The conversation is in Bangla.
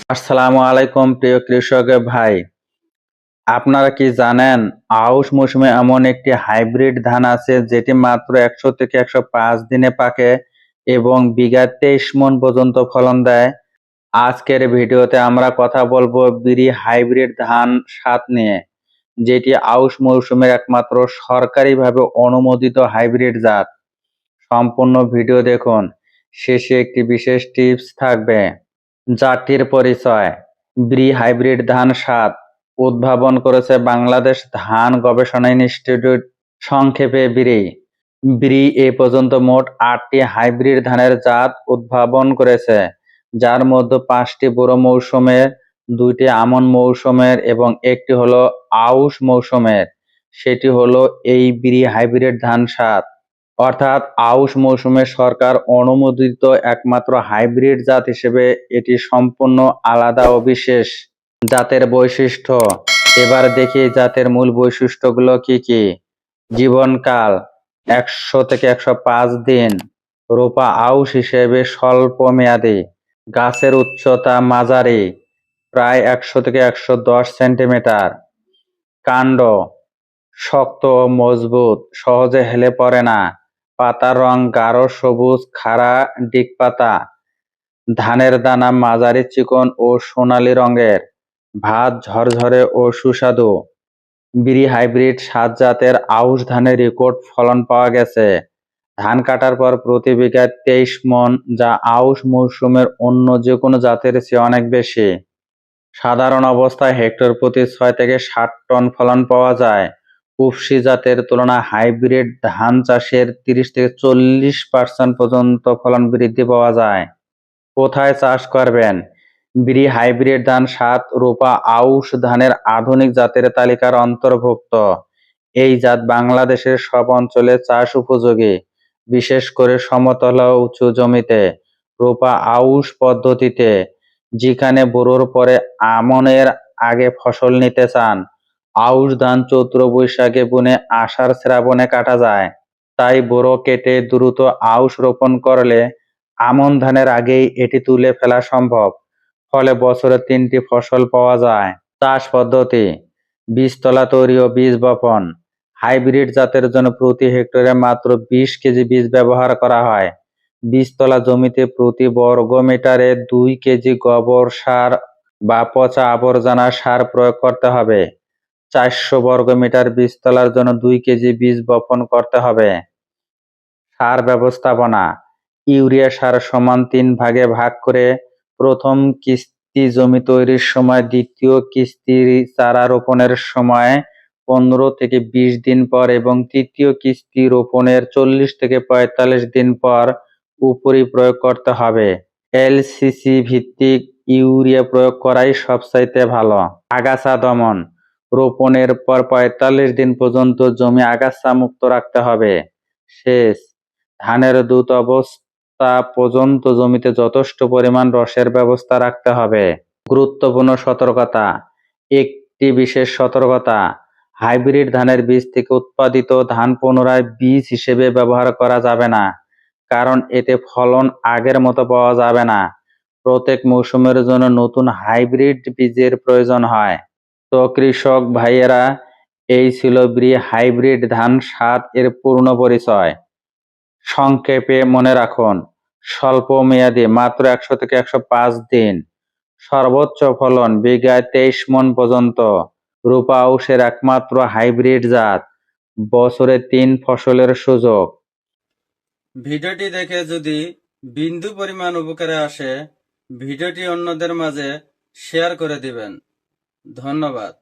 আসসালামু আলাইকুম প্রিয় কৃষক ভাই, আপনারা কি জানেন আউশ মৌসুমে এমন একটি হাইব্রিড ধান আছে যেটি মাত্র 100 থেকে 105 দিনে পাকে এবং বিঘা 23 মণ পর্যন্ত ফলন দেয়। আজকের ভিডিওতে আমরা কথা বলবো বিরি হাইব্রিড ধান 7 নিয়ে, যেটি আউশ মৌসুমের একমাত্র সরকারিভাবে অনুমোদিত হাইব্রিড জাত। সম্পূর্ণ ভিডিও দেখুন, শেষে একটি বিশেষ টিপস থাকবে। জাতির পরিচয়। ব্রি হাইব্রিড ধান 7 উদ্ভাবন করেছে বাংলাদেশ ধান গবেষণা ইনস্টিটিউট, সংক্ষেপে ব্রি। ব্রি এ পর্যন্ত মোট 8টি হাইব্রিড ধানের জাত উদ্ভাবন করেছে, যার মধ্যে 5টি বোরো মৌসুমের, 2টি আমন মৌসুমের এবং একটি হলো আউশ মৌসুমের। সেটি হলো এই ব্রি হাইব্রিড ধান 7, অর্থাৎ আউশ মৌসুমে সরকার অনুমোদিত একমাত্র হাইব্রিড জাত হিসেবে এটি সম্পূর্ণ আলাদা ও বিশেষ। জাতের বৈশিষ্ট্য। এবার দেখি জাতের মূল বৈশিষ্ট্যগুলো কি কি। জীবনকাল 100 থেকে 105 দিন। রোপা আউশ হিসেবে স্বল্প মেয়াদী। গাছের উচ্চতা মাঝারি, প্রায় 100 থেকে 110 সেন্টিমিটার। কাণ্ড শক্ত ও মজবুত, সহজে হেলে পড়ে না। পাতার রং গাঢ় সবুজ, খাড়া ডিগপাতা। ধানের দানা মাঝারি চিকন ও সোনালী রঙের। ভাত ঝরঝরে ও সুস্বাদু। বিরি হাইব্রিড 7 জাতের আউশ ধানের রেকর্ড ফলন পাওয়া গেছে। ধান কাটার পর প্রতি বিঘায় 23 মণ, যা আউশ মৌসুমের অন্য যে কোনো জাতের চেয়ে অনেক বেশি। সাধারণ অবস্থায় হেক্টর প্রতি 6 থেকে 7 টন ফলন পাওয়া যায়। উফশী জাতের তুলনায় হাইব্রিড ধান চাষের 30 থেকে 40% পর্যন্ত ফলন বৃদ্ধি পাওয়া যায়। কোথায় চাষ করবেন? বিরি হাইব্রিড ধান 7 রোপা আউশ ধানের আধুনিক জাতের তালিকার অন্তর্ভুক্ত। এই জাত বাংলাদেশের সব অঞ্চলে চাষ উপযোগী, বিশেষ করে সমতল ও উঁচু জমিতে। রোপা আউশ পদ্ধতিতে, যেখানে বোরোর পরে আমনের আগে ফসল নিতে চান। আউশ ধান চৈত্র বৈশাখে বুনে আষাঢ় শ্রাবণে কাটা যায়, তাই বোরো কেটে দ্রুত আউশ রোপণ করলে আমন ধানের আগেই এটি তুলে ফেলা সম্ভব। ফলে বছরে 3টি ফসল পাওয়া যায়। চাষ পদ্ধতি। বীজতলা তৈরি ও বীজ বপন। হাইব্রিড জাতের জন্য প্রতি হেক্টরে মাত্র 20 কেজি বীজ ব্যবহার করা হয়। বীজতলা জমিতে প্রতি বর্গ মিটারে 2 কেজি গোবর সার বা পচা আবর্জনা সার প্রয়োগ করতে হবে। 400 বর্গ মিটার বীজতলার জন্য 2 কেজি বীজ বপন করতে হবে। সার ব্যবস্থাপনা। ইউরিয়া সার সমান 3 ভাগে ভাগ করে প্রথম কিস্তি জমি তৈরির সময়, দ্বিতীয় কিস্তি চারা রোপণের সময় 15 থেকে 20 দিন পর এবং তৃতীয় কিস্তি রোপণের 40 থেকে 45 দিন পর উপরি প্রয়োগ করতে হবে। এলসিসি ভিত্তিক ইউরিয়া প্রয়োগ করাই সবচাইতে ভালো। আগাছা দমন। রোপণের পর 45 দিন পর্যন্ত জমি আগাছা মুক্ত রাখতে হবে। সেচ। ধানের দ্রুত অবস্থা পর্যন্ত জমিতে যথেষ্ট পরিমাণ রসের ব্যবস্থা রাখতে হবে। গুরুত্বপূর্ণ সতর্কতা। একটি বিশেষ সতর্কতা, হাইব্রিড ধানের বীজ থেকে উৎপাদিত ধান পুনরায় বীজ হিসেবে ব্যবহার করা যাবে না, কারণ এতে ফলন আগের মতো পাওয়া যাবে না। প্রত্যেক মৌসুমের জন্য নতুন হাইব্রিড বীজের প্রয়োজন হয়। তো কৃষক ভাইয়েরা, এই ছিল ব্রি হাইব্রিড ধান 7 এর পূর্ণ পরিচয়। সংক্ষেপে মনে রাখুন, স্বল্প মেয়াদী মাত্র 100 থেকে 105 দিন, সর্বোচ্চ ফলন বিঘায় 23 মণ পর্যন্ত, রূপা আউশের একমাত্র হাইব্রিড জাত, বছরে 3 ফসলের সুযোগ। ভিডিওটি দেখে যদি বিন্দু পরিমাণ উপকারে আসে, ভিডিওটি অন্যদের মাঝে শেয়ার করে দিবেন। ধন্যবাদ।